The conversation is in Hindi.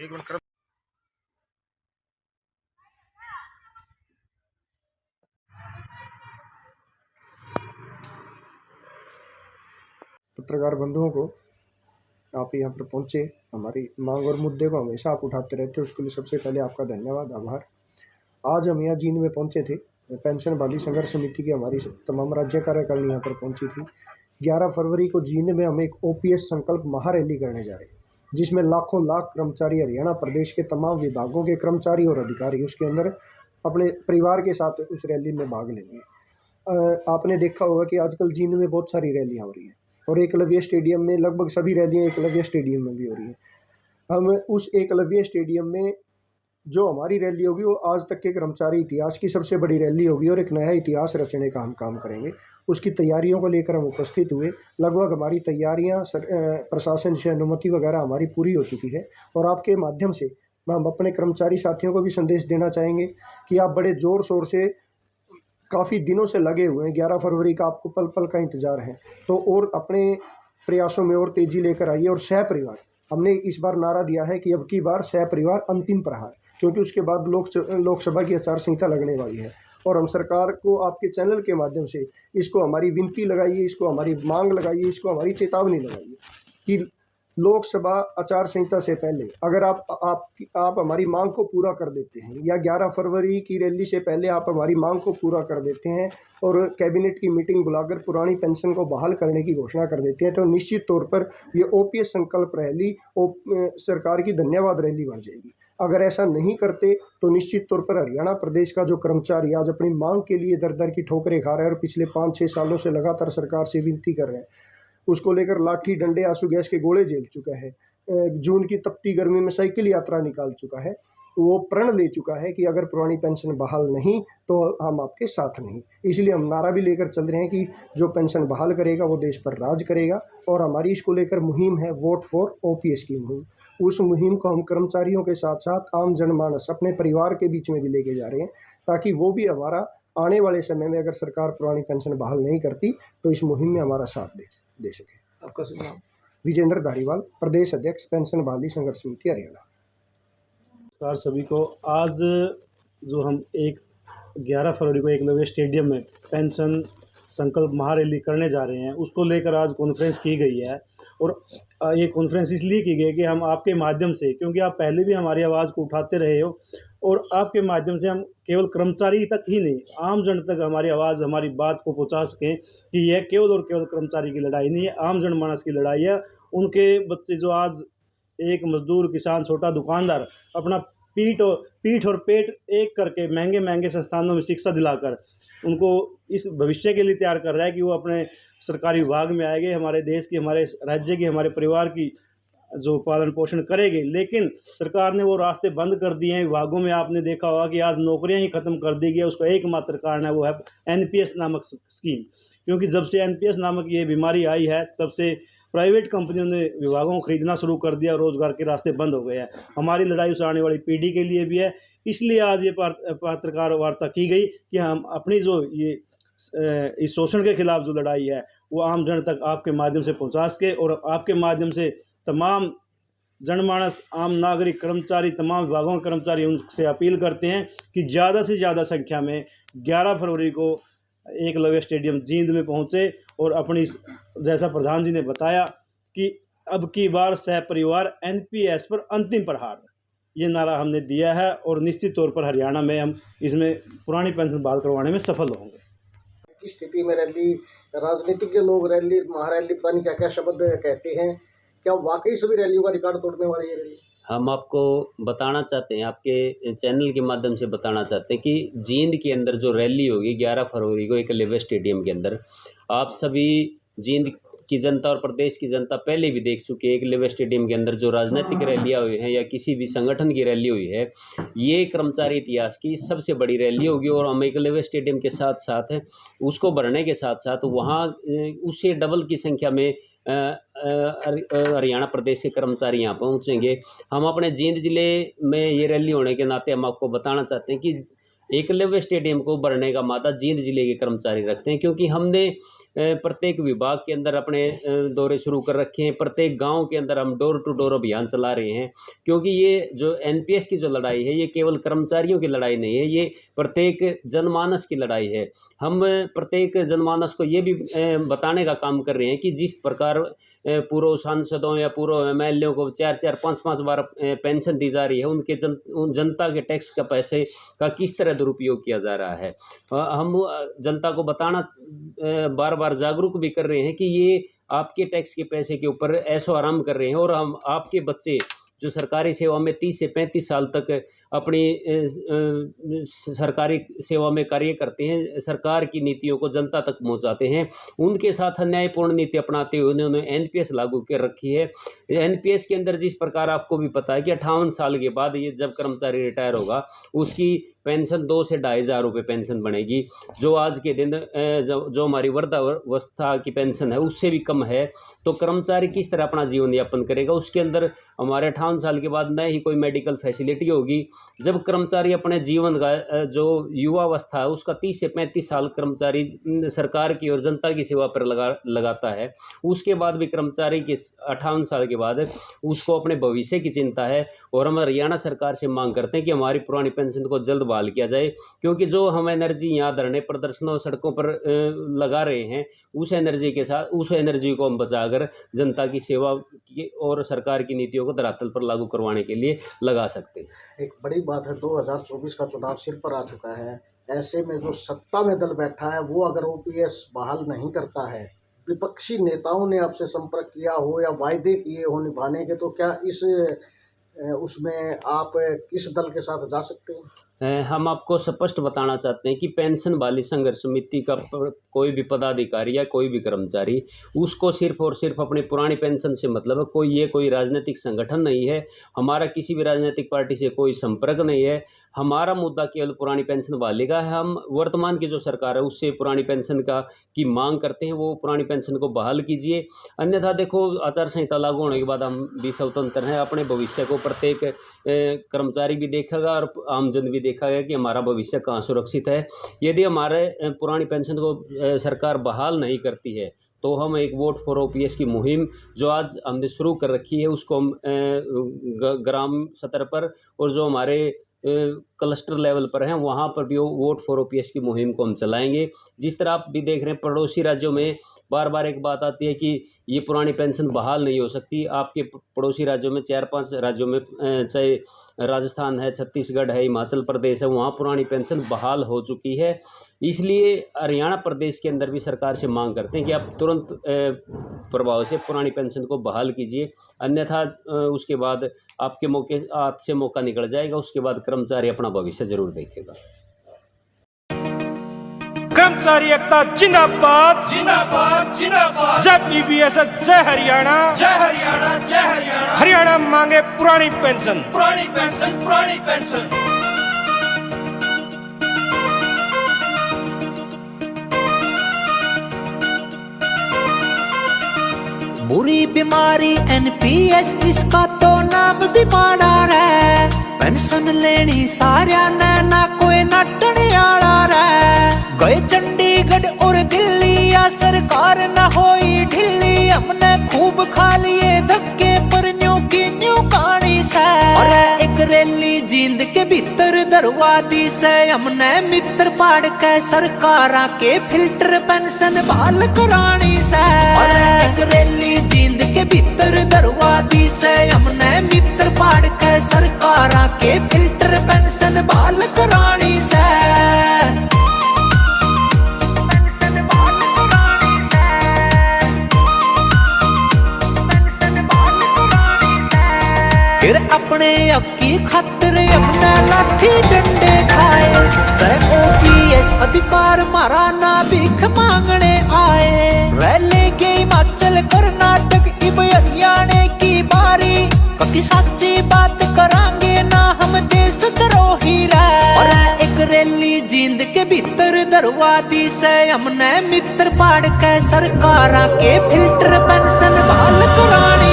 एक मिनट कर। पत्रकार बंधुओं को, आप यहाँ पर पहुँचे, हमारी मांग और मुद्दे को हमेशा आप उठाते रहते हो, उसके लिए सबसे पहले आपका धन्यवाद, आभार। आज हम यहाँ जींद में पहुँचे थे, पेंशन बहाली संघर्ष समिति की हमारी तमाम राज्य कार्यकारिणी यहाँ पर पहुँची थी। 11 फरवरी को जींद में हम एक ओपीएस संकल्प महारैली करने जा रहे हैं, जिसमें लाखों लाख कर्मचारी, हरियाणा प्रदेश के तमाम विभागों के कर्मचारी और अधिकारी उसके अंदर अपने परिवार के साथ उस रैली में भाग लेंगे। आपने देखा होगा कि आजकल जींद में बहुत सारी रैलियाँ हो रही हैं और एकलव्य स्टेडियम में लगभग सभी रैलियाँ एकलव्य स्टेडियम में भी हो रही हैं। हम उस एकलव्य स्टेडियम में जो हमारी रैली होगी वो आज तक के कर्मचारी इतिहास की सबसे बड़ी रैली होगी और एक नया इतिहास रचने का हम काम करेंगे। उसकी तैयारियों को लेकर हम उपस्थित हुए। लगभग हमारी तैयारियां प्रशासन से अनुमति वगैरह हमारी पूरी हो चुकी है और आपके माध्यम से हम अपने कर्मचारी साथियों को भी संदेश देना चाहेंगे कि आप बड़े ज़ोर शोर से काफ़ी दिनों से लगे हुए हैं। 11 फरवरी का आपको पल पल का इंतज़ार है, तो और अपने प्रयासों में और तेज़ी लेकर आइए। और सह परिवार, हमने इस बार नारा दिया है कि अब की बार सह परिवार अंतिम प्रहार, क्योंकि उसके बाद लोकसभा की आचार संहिता लगने वाली है। और हम सरकार को आपके चैनल के माध्यम से इसको हमारी विनती लगाइए, इसको हमारी मांग लगाइए, इसको हमारी चेतावनी लगाइए कि लोकसभा आचार संहिता से पहले अगर आप हमारी मांग को पूरा कर देते हैं, या 11 फरवरी की रैली से पहले आप हमारी मांग को पूरा कर देते हैं और कैबिनेट की मीटिंग बुलाकर पुरानी पेंशन को बहाल करने की घोषणा कर देते हैं, तो निश्चित तौर पर ये ओपीएस संकल्प रैली सरकार की धन्यवाद रैली बन जाएगी। अगर ऐसा नहीं करते तो निश्चित तौर पर हरियाणा प्रदेश का जो कर्मचारी आज अपनी मांग के लिए दर दर की ठोकरें खा रहा है और पिछले 5-6 सालों से लगातार सरकार से विनती कर रहे हैं, उसको लेकर लाठी डंडे आंसू गैस के गोले झेल चुका है, जून की तपती गर्मी में साइकिल यात्रा निकाल चुका है, वो प्रण ले चुका है कि अगर पुरानी पेंशन बहाल नहीं तो हम आपके साथ नहीं। इसलिए हम नारा भी लेकर चल रहे हैं कि जो पेंशन बहाल करेगा वो देश पर राज करेगा। और हमारी इसको लेकर मुहिम है वोट फॉर ओपीएस की मुहिम। उस मुहिम को हम कर्मचारियों के साथ साथ आम जनमानस, अपने परिवार के बीच में भी लेके जा रहे हैं, ताकि वो भी हमारा आने वाले समय में अगर सरकार पुरानी पेंशन बहाल नहीं करती तो इस मुहिम में हमारा साथ दे सके। आपका सुझाव? विजेंद्र धारीवाल, प्रदेश अध्यक्ष, पेंशन बहाली संघर्ष समिति, हरियाणा। नमस्कार सभी को। आज जो हम 11 फरवरी को एकलव्य स्टेडियम में पेंशन संकल्प महारैली करने जा रहे हैं, उसको लेकर आज कॉन्फ्रेंस की गई है। और ये कॉन्फ्रेंस इसलिए की गई कि हम आपके माध्यम से, क्योंकि आप पहले भी हमारी आवाज़ को उठाते रहे हो, और आपके माध्यम से हम केवल कर्मचारी तक ही नहीं, आम जन तक हमारी आवाज़, हमारी बात को पहुंचा सकें कि यह केवल और केवल कर्मचारी की लड़ाई नहीं है, आम जनमानस की लड़ाई है। उनके बच्चे जो आज एक मजदूर, किसान, छोटा दुकानदार अपना पीठ और पेट एक करके महंगे महंगे संस्थानों में शिक्षा दिलाकर उनको इस भविष्य के लिए तैयार कर रहा है कि वो अपने सरकारी विभाग में आएंगे, हमारे देश की, हमारे राज्य की, हमारे परिवार की जो पालन पोषण करेंगे। लेकिन सरकार ने वो रास्ते बंद कर दिए हैं। विभागों में आपने देखा होगा कि आज नौकरियां ही खत्म कर दी गई। उसका एकमात्र कारण है, वो है एनपीएस नामक स्कीम। क्योंकि जब से एनपीएस नामक ये बीमारी आई है, तब से प्राइवेट कंपनियों ने विभागों को खरीदना शुरू कर दिया, रोजगार के रास्ते बंद हो गए हैं। हमारी लड़ाई उस आने वाली पीढ़ी के लिए भी है। इसलिए आज ये पत्रकार वार्ता की गई कि हम अपनी जो ये इस शोषण के खिलाफ जो लड़ाई है वो आम जन तक आपके माध्यम से पहुंचा सके, और आपके माध्यम से तमाम जनमानस, आम नागरिक, कर्मचारी, तमाम विभागों के कर्मचारी उनसे अपील करते हैं कि ज़्यादा से ज़्यादा संख्या में 11 फरवरी को एकलव्य स्टेडियम जींद में पहुंचे और अपनी, जैसा प्रधान जी ने बताया कि अब की बार सह परिवार एनपीएस पर अंतिम प्रहार, ये नारा हमने दिया है। और निश्चित तौर पर हरियाणा में हम इसमें पुरानी पेंशन बहाल करवाने में सफल होंगे। किस स्थिति में रैली, राजनीतिक के लोग रैली, महारैली, पता नहीं क्या क्या शब्द कहते हैं, क्या वाकई सभी रैलियों का रिकॉर्ड तोड़ने वाली है रैली? हम आपको बताना चाहते हैं, आपके चैनल के माध्यम से बताना चाहते हैं कि जींद के अंदर जो रैली होगी 11 फरवरी को एकलव्य स्टेडियम के अंदर, आप सभी जींद की जनता और प्रदेश की जनता पहले भी देख चुके हैं। एकलव्य स्टेडियम के अंदर जो राजनीतिक रैलियाँ हुई हैं या किसी भी संगठन की रैली हुई है, ये कर्मचारी इतिहास की सबसे बड़ी रैली होगी। और हम एकलव्य स्टेडियम के साथ साथ उसको भरने के साथ साथ वहाँ उससे डबल की संख्या में हरियाणा प्रदेश के कर्मचारी यहाँ पहुँचेंगे। हम अपने जींद जिले में ये रैली होने के नाते हम आपको बताना चाहते हैं कि एकलव्य स्टेडियम को भरने का मादा जींद जिले के कर्मचारी रखते हैं, क्योंकि हमने प्रत्येक विभाग के अंदर अपने दौरे शुरू कर रखे हैं। प्रत्येक गांव के अंदर हम डोर टू डोर अभियान चला रहे हैं, क्योंकि ये जो एनपीएस की जो लड़ाई है ये केवल कर्मचारियों की लड़ाई नहीं है, ये प्रत्येक जनमानस की लड़ाई है। हम प्रत्येक जनमानस को ये भी बताने का काम कर रहे हैं कि जिस प्रकार पूर्व सांसदों या पूर्व एमएलए को 4-4, 5-5 बार पेंशन दी जा रही है, उनके उन जनता के टैक्स का पैसे का किस तरह दुरुपयोग किया जा रहा है। हम जनता को बताना बार बार जागरूक भी कर रहे हैं कि ये आपके टैक्स के पैसे के ऊपर ऐशो आराम कर रहे हैं, और हम आपके बच्चे जो सरकारी सेवा में 30 से 35 साल तक अपनी सरकारी सेवा में कार्य करते हैं, सरकार की नीतियों को जनता तक पहुंचाते हैं, उनके साथ अन्यायपूर्ण नीति अपनाते हुए उन्होंने एनपीएस लागू कर रखी है। एनपीएस के अंदर जिस प्रकार आपको भी पता है कि 58 साल के बाद ये जब कर्मचारी रिटायर होगा उसकी पेंशन 2 से 2,500 रुपये पेंशन बनेगी, जो आज के दिन जो हमारी वृद्धावस्था की पेंशन है उससे भी कम है। तो कर्मचारी किस तरह अपना जीवन यापन करेगा? उसके अंदर हमारे 58 साल के बाद न ही कोई मेडिकल फैसिलिटी होगी। जब कर्मचारी अपने जीवन का जो युवावस्था है उसका 30 से 35 साल कर्मचारी सरकार की और जनता की सेवा पर लगाता है, उसके बाद भी कर्मचारी के 58 साल के बाद उसको अपने भविष्य की चिंता है। और हम हरियाणा सरकार से मांग करते हैं कि हमारी पुरानी पेंशन को जल्द बहाल किया जाए, क्योंकि जो हम एनर्जी यहाँ धरने प्रदर्शनों सड़कों पर लगा रहे हैं उस एनर्जी के साथ उस एनर्जी को हम बचाकर जनता की सेवा की और सरकार की नीतियों को धरातल पर लागू करवाने के लिए लगा सकते हैं। एक बड़ी बात है, 2024 का चुनाव सिर पर आ चुका है। ऐसे में जो सत्ता में दल बैठा है वो अगर ओपीएस बहाल नहीं करता है, विपक्षी नेताओं ने आपसे संपर्क किया हो या वायदे किए हो निभाने के, तो क्या उसमें आप किस दल के साथ जा सकते हैं? हम आपको स्पष्ट बताना चाहते हैं कि पेंशन वाली संघर्ष समिति का कोई भी पदाधिकारी या कोई भी कर्मचारी उसको सिर्फ और सिर्फ अपनी पुरानी पेंशन से मतलब है। कोई राजनीतिक संगठन नहीं है, हमारा किसी भी राजनीतिक पार्टी से कोई संपर्क नहीं है। हमारा मुद्दा केवल पुरानी पेंशन बहाली का है। हम वर्तमान की जो सरकार है उससे पुरानी पेंशन की मांग करते हैं, वो पुरानी पेंशन को बहाल कीजिए। अन्यथा देखो, आचार संहिता लागू होने के बाद हम भी स्वतंत्र हैं, अपने भविष्य को प्रत्येक कर्मचारी भी देखेगा और आमजन भी देखेगा कि हमारा भविष्य कहाँ सुरक्षित है। यदि हमारे पुरानी पेंशन को सरकार बहाल नहीं करती है तो हम एक वोट फॉर ओपीएस की मुहिम जो आज हमने शुरू कर रखी है उसको हम ग्राम स्तर पर और जो हमारे क्लस्टर लेवल पर हैं वहाँ पर भी वोट फॉर ओपीएस की मुहिम को हम चलाएंगे। जिस तरह आप भी देख रहे हैं पड़ोसी राज्यों में बार बार एक बात आती है कि ये पुरानी पेंशन बहाल नहीं हो सकती। आपके पड़ोसी राज्यों में 4-5 राज्यों में चाहे राजस्थान है, छत्तीसगढ़ है, हिमाचल प्रदेश है, वहाँ पुरानी पेंशन बहाल हो चुकी है। इसलिए हरियाणा प्रदेश के अंदर भी सरकार से मांग करते हैं कि आप तुरंत प्रभाव से पुरानी पेंशन को बहाल कीजिए, अन्यथा उसके बाद आपके हाथ से मौका निकल जाएगा। उसके बाद कर्मचारी अपना भविष्य जरूर देखेगा। कर्मचारी एकता जिंदाबाद जिंदाबाद जिंदाबाद। जय पीबीएसएस, जय हरियाणा, जय हरियाणा, जय हरियाणा। हरियाणा मांगे पुरानी पेंशन, पुरानी पेंशन, पुरानी पेंशन। बुरी बीमारी एनपीएस, इसका तो नाम भी माड़ा रे। पेंशन लेनी सारिया ने ना कोई नटने आला रे। गए चंडीगढ़ और दिल्ली या सरकार न होई ढिल्ली, हमने खूब खा लिए धक्के पर न्यू की न्यू कहानी से। और एक रैली जींद के भीतर दरवादी से हमने मित्र पाड़ के सरकारा के फिल्टर पेंशन बहाल करानी से। और एक रैली जींद के भीतर दरवादी से हमने मित्र पाड़ के सरकारा के फिल्टर पेंशन बहाल करानी से। फिर अपने अब की खातिर अपना लाठी डंडे खाए। ओपीएस अधिकार मारा ना भीख मांगने आए। रैले के हिमाचल कर्नाटक इब हरियाणा की बारी, कभी सच्ची बात करांगे ना हम देश द्रोही रे। और एक रैली जींद के भीतर दरवादी से हमने मित्र पाड़ के सरकारा के फिल्टर पेंशन बहाल करानी